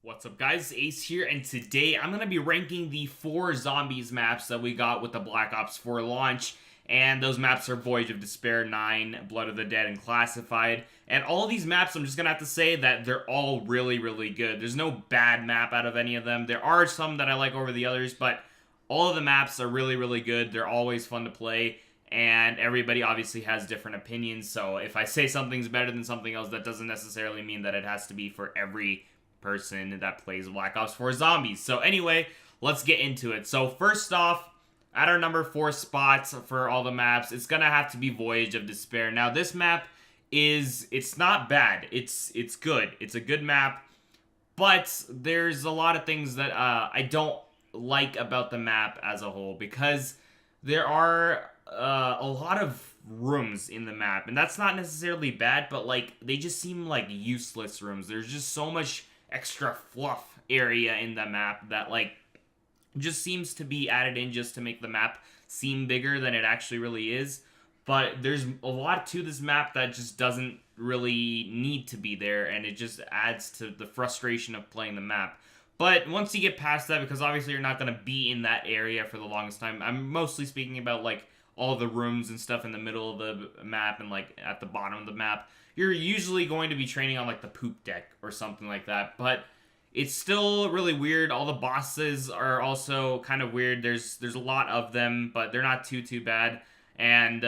What's up guys, Ace here, and today I'm going to be ranking the 4 zombies maps that we got with the Black Ops 4 launch, and those maps are Voyage of Despair, 9, Blood of the Dead, and Classified. And all of these maps, I'm just going to have to say that they're all really, really good. There's no bad map out of any of them. There are some that I like over the others, but all of the maps are really, really good. They're always fun to play, and everybody obviously has different opinions, so if I say something's better than something else, that doesn't necessarily mean that it has to be for every person that plays Black Ops 4 Zombies. So anyway, let's get into it. So first off, at our number 4 spots for all the maps, it's gonna have to be Voyage of Despair. Now this map it's not bad. It's good. It's a good map, but there's a lot of things that I don't like about the map as a whole, because there are a lot of rooms in the map, and that's not necessarily bad, but like they just seem like useless rooms. There's just so much extra fluff area in the map that like just seems to be added in just to make the map seem bigger than it actually really is. But there's a lot to this map that just doesn't really need to be there, and it just adds to the frustration of playing the map. But once you get past that, because obviously you're not going to be in that area for the longest time, I'm mostly speaking about like all the rooms and stuff in the middle of the map and like at the bottom of the map. You're usually going to be training on like the poop deck or something like that, but it's still really weird. All the bosses are also kind of weird. There's a lot of them, but they're not too bad, and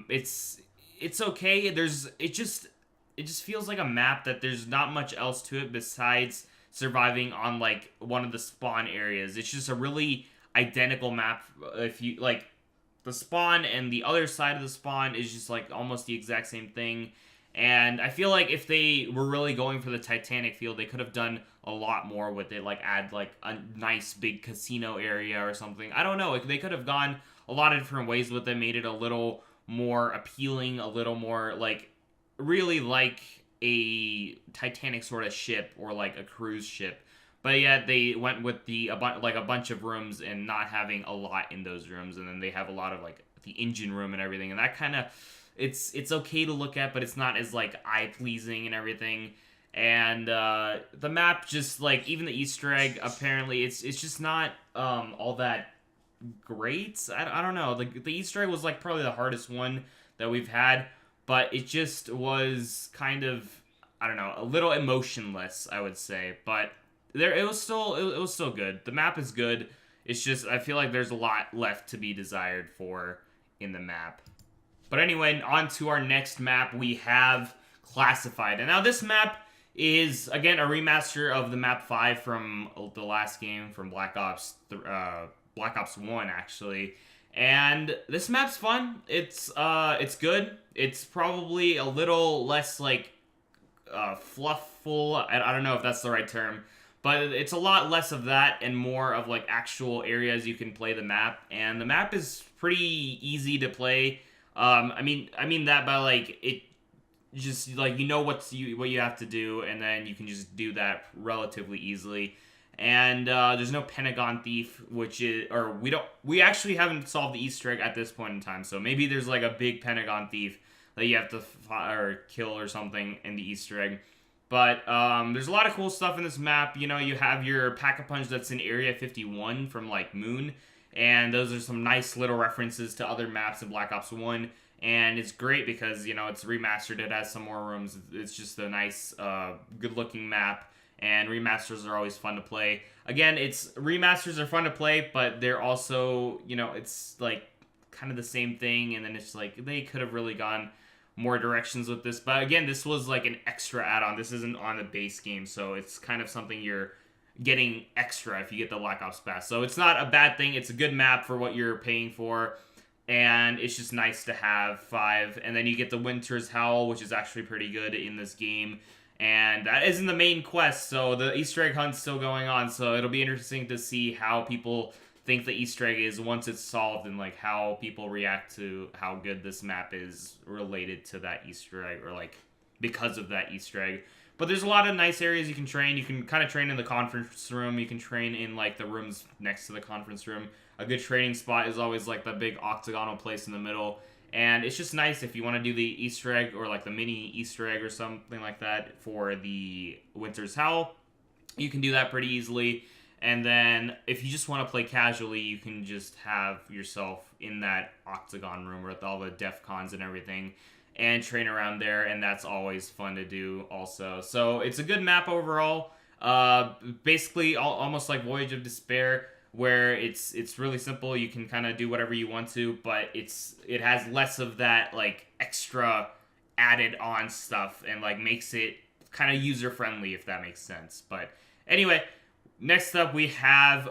it's okay. It just feels like a map that there's not much else to it besides surviving on like one of the spawn areas. It's just a really identical map. If you like, the spawn and the other side of the spawn is just like almost the exact same thing. And I feel like if they were really going for the Titanic feel, they could have done a lot more with it, like add like a nice big casino area or something. I don't know, like, they could have gone a lot of different ways with it, made it a little more appealing, a little more like really like a Titanic sort of ship or like a cruise ship. But yeah, they went with a bunch of rooms and not having a lot in those rooms, and then they have a lot of like the engine room and everything, and that kind of it's okay to look at, but it's not as like eye pleasing and everything. And the map, just like even the Easter egg, apparently it's just not all that great. I don't know. The Easter egg was like probably the hardest one that we've had, but it just was kind of, I don't know, a little emotionless, I would say. But it was still good. The map is good. It's just, I feel like there's a lot left to be desired for in the map. But anyway, on to our next map, we have Classified. And now this map is, again, a remaster of the map 5 from the last game, from Black Ops 1, actually. And this map's fun. It's good. It's probably a little less, like, flufful. I don't know if that's the right term. But it's a lot less of that and more of, like, actual areas you can play the map. And the map is pretty easy to play. I mean that by like it just like you know what you have to do, and then you can just do that relatively easily. And there's no Pentagon Thief, which is, or we actually haven't solved the Easter egg at this point in time. So maybe there's like a big Pentagon Thief that you have to or kill or something in the Easter egg. But there's a lot of cool stuff in this map. You know, you have your Pack-a-Punch that's in Area 51 from like Moon. And those are some nice little references to other maps in Black Ops 1. And it's great because, you know, it's remastered. It has some more rooms. It's just a nice, good-looking map. And remasters are always fun to play. Again, remasters are fun to play, but they're also, you know, it's like kind of the same thing. And then it's like they could have really gone more directions with this. But again, this was like an extra add-on. This isn't on the base game. So it's kind of something you're getting extra if you get the Black Ops Pass. So it's not a bad thing. It's a good map for what you're paying for, and it's just nice to have 5. And then you get the Winter's Howl, which is actually pretty good in this game, and that isn't the main quest, so the Easter egg hunt's still going on. So it'll be interesting to see how people think the Easter egg is once it's solved, and like how people react to how good this map is related to that Easter egg, or like because of that Easter egg. But there's a lot of nice areas you can train. You can kind of train in the conference room. You can train in, like, the rooms next to the conference room. A good training spot is always, like, the big octagonal place in the middle. And it's just nice if you want to do the Easter egg or, like, the mini Easter egg or something like that for the Winter's Howl. You can do that pretty easily. And then if you just want to play casually, you can just have yourself in that octagon room with all the def cons and everything and train around there, and that's always fun to do also. So it's a good map overall. Basically almost like Voyage of Despair, where it's really simple. You can kind of do whatever you want to, but it has less of that like extra added on stuff, and like makes it kind of user friendly, if that makes sense. But anyway, next up we have,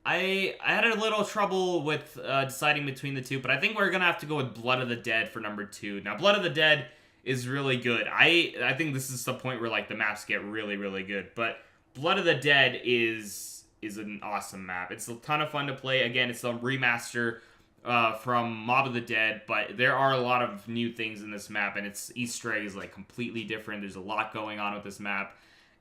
I had a little trouble with deciding between the two, but I think we're gonna have to go with Blood of the Dead for number 2. Now, Blood of the Dead is really good. I think this is the point where like the maps get really, really good. But Blood of the Dead is an awesome map. It's a ton of fun to play. Again, it's a remaster from Mob of the Dead, but there are a lot of new things in this map, and its Easter egg is like completely different. There's a lot going on with this map,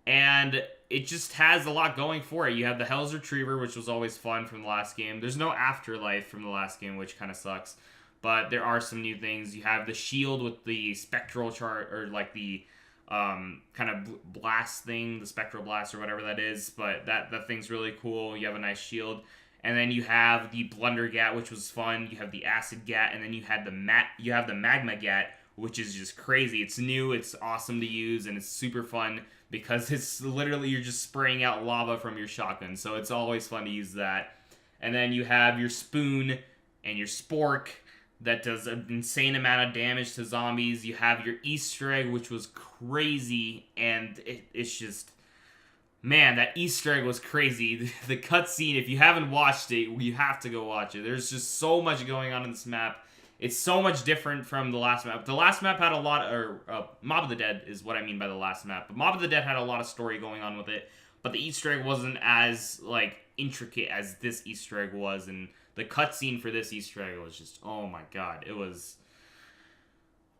and it just has a lot going for it. You have the Hell's Retriever, which was always fun from the last game. There's no Afterlife from the last game, which kind of sucks, but there are some new things. You have the shield with the spectral chart, or like the kind of blast thing, the spectral blast or whatever that is, but that thing's really cool. You have a nice shield. And then you have the Blunder Gat, which was fun. You have the Acid Gat, and then you have the Magma Gat, which is just crazy. It's new, it's awesome to use, and it's super fun because it's literally you're just spraying out lava from your shotgun. So it's always fun to use that. And then you have your Spoon and your Spork that does an insane amount of damage to zombies. You have your Easter egg, which was crazy, and it's just... Man, that Easter egg was crazy. The cutscene, if you haven't watched it, you have to go watch it. There's just so much going on in this map. It's so much different from the last map. The last map had a lot, Mob of the Dead is what I mean by the last map. But Mob of the Dead had a lot of story going on with it. But the Easter egg wasn't as, like, intricate as this Easter egg was. And the cutscene for this Easter egg was just, oh my god. It was...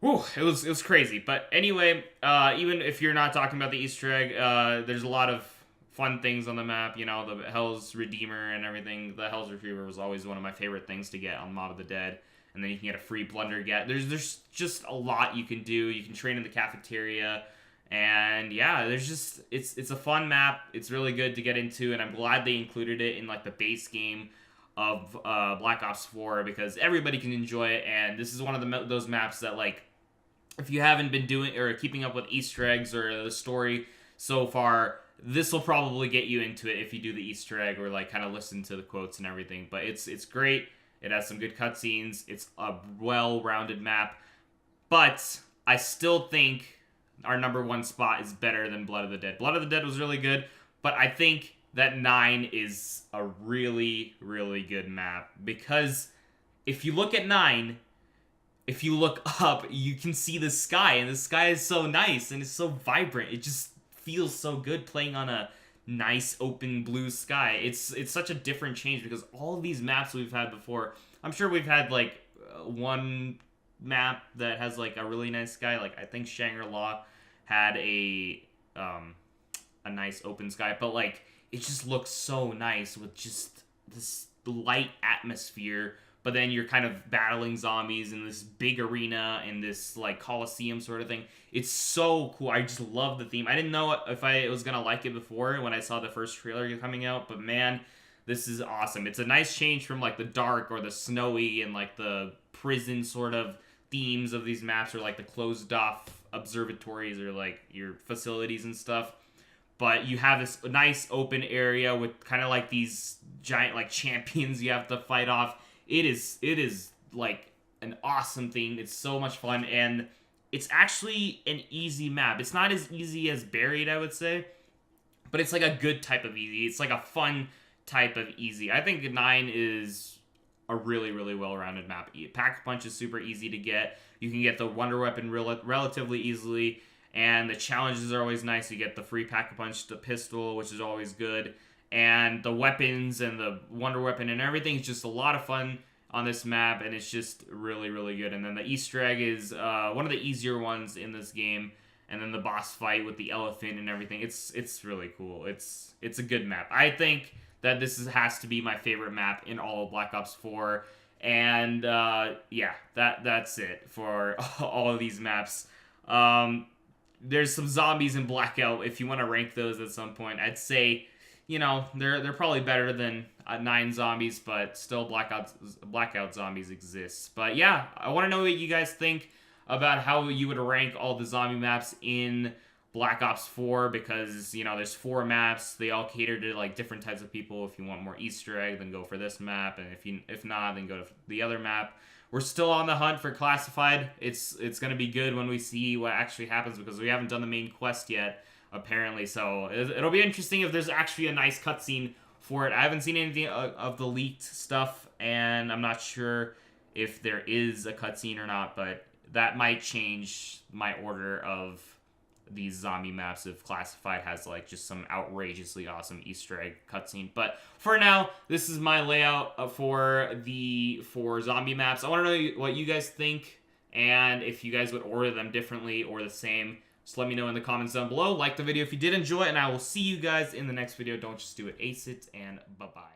Whew, it was crazy. But anyway, even if you're not talking about the Easter egg, there's a lot of fun things on the map. You know, the Hell's Redeemer and everything. The Hell's Retriever was always one of my favorite things to get on Mob of the Dead. And then you can get a free Blunder Gat. There's just a lot you can do. You can train in the cafeteria. And yeah, there's just... It's a fun map. It's really good to get into. And I'm glad they included it in like the base game of Black Ops 4. Because everybody can enjoy it. And this is one of those maps that like... If you haven't been doing or keeping up with Easter eggs or the story so far, this will probably get you into it if you do the Easter egg or like kind of listen to the quotes and everything. But it's great. It has some good cutscenes. It's a well-rounded map. But I still think our number 1 spot is better than Blood of the Dead. Blood of the Dead was really good, but I think that 9 is a really, really good map. Because if you look at 9... If you look up, you can see the sky, and the sky is so nice, and it's so vibrant. It just feels so good playing on a nice, open blue sky. It's such a different change, because all of these maps we've had before, I'm sure we've had, like, one map that has, like, a really nice sky. Like, I think Shangri-La had a nice open sky, but, like, it just looks so nice with just this light atmosphere. But then you're kind of battling zombies in this big arena in this like Coliseum sort of thing. It's so cool. I just love the theme. I didn't know if I was going to like it before when I saw the first trailer coming out. But man, this is awesome. It's a nice change from like the dark or the snowy and like the prison sort of themes of these maps, or like the closed off observatories or like your facilities and stuff. But you have this nice open area with kind of like these giant like champions you have to fight off. It is like an awesome thing. It's so much fun, and it's actually an easy map. It's not as easy as Buried, I would say, but it's like a good type of easy. It's like a fun type of easy. I think 9 is a really, really well-rounded map. Pack-a-Punch is super easy to get. You can get the Wonder Weapon relatively easily, and the challenges are always nice. You get the free Pack-a-Punch, the pistol, which is always good. And the weapons and the Wonder Weapon and everything is just a lot of fun on this map, and it's just really, really good. And then the Easter egg is one of the easier ones in this game. And then the boss fight with the elephant and everything. It's really cool. It's a good map. I think that this has to be my favorite map in all of Black Ops 4. And yeah, that's it for all of these maps. there's some zombies in Blackout. If you want to rank those at some point, I'd say, you know, they're probably better than 9 zombies, but still Blackout zombies exist. But yeah, I want to know what you guys think about how you would rank all the zombie maps in Black Ops 4, because, you know, there's 4 maps. They all cater to, like, different types of people. If you want more Easter egg, then go for this map, and if not, then go to the other map. We're still on the hunt for Classified. It's going to be good when we see what actually happens, because we haven't done the main quest yet, apparently. So it'll be interesting if there's actually a nice cutscene for it. I haven't seen anything of the leaked stuff, and I'm not sure if there is a cutscene or not, but that might change my order of these zombie maps if Classified has, like, just some outrageously awesome Easter egg cutscene. But for now, this is my layout for the 4 zombie maps. I want to know what you guys think, and if you guys would order them differently or the same. Just let me know in the comments down below. Like the video if you did enjoy it, and I will see you guys in the next video. Don't just do it, ace it, and bye-bye.